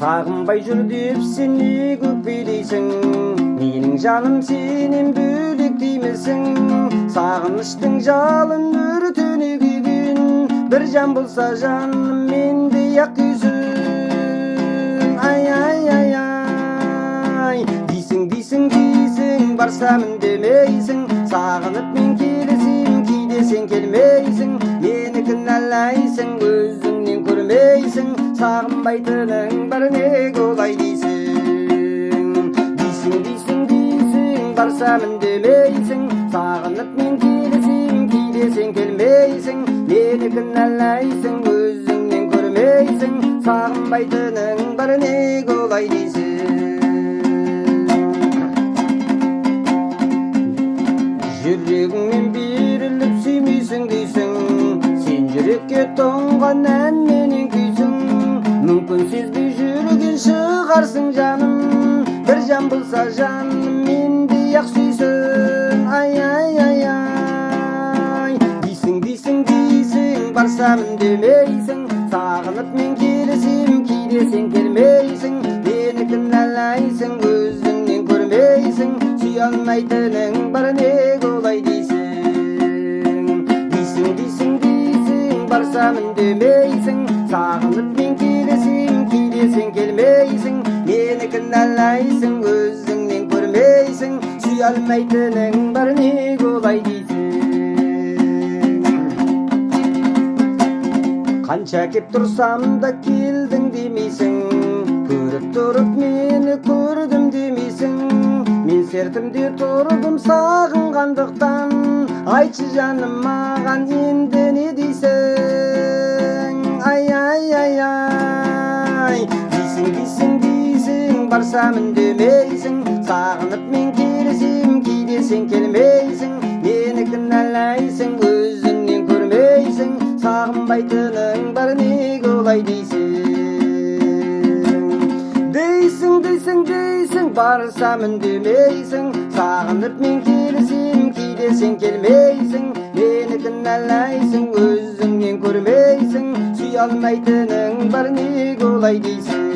сағынбай жүр деп сен неге өкпелейсің? Менің жаным сенен бөлек деймісің? Сағыныштың жалын өртене күйген бір жан болса жаным мендей-ақ күйсін. Ай ай ай ай, дейсің барсам үндемейсің. Сағынып мен келесем, кейде сен келмейсің. Мені кінәлайсың, өзіңнен көрмейсің. Сағынбайтының бір неге олай дейсің? Дейсің барсам үндемейсің. Сағынып мен келесем, кейде сен келмейсің. Мені кінәлайсың, өзіңнен көрмейсің. Сағынбайтының бір неге олай дейсің? Жүрегіңмен беріліп сүймейсің дейсің. Сен жүрекке тоңған әнменен күйсің. Мүмкін сезбей жүрген шығарсың жаным. Бір жан болса жаным мендей-ақ сүйсін. Ай ай ай ай, дейсің барсам үндемейсің. Сағынып мен келесем, кейде сен келмейсің. Мені кінәлайсың, өзіңнен көрмейсің. Сүйе алмайтының бір неге олай дейсің? Дейсің барсам үндемейсің. Сағынып мен келесем, кейде сен келмейсің. Мені кінәлайсың, өзіңнен көрмейсің. Сүйе алмайтының бір неге олай дейсің? Қанша кеп тұрсам да келдің демейсің. Көріп тұрып мені көрдім демейсің. Мен сертімде тұрдым сағынғандықтан. Айтшы жаным маған енді не дейсің? Ай ай ай ай, дейсің барсам үндемейсің. Сағынып мен келесем, кейде сен келмейсің. Мені кінәлайсың, өзіңнен көрмейсің. Сағынбайтының бір неге олай дейсің? Дейсің барсам үндемейсің. Сағынып мен келесем, кейде сен келмейсің. Мені кінәлайсың, өзіңнен көрмейсің. Сүйе алмайтының бір неге олай дейсің?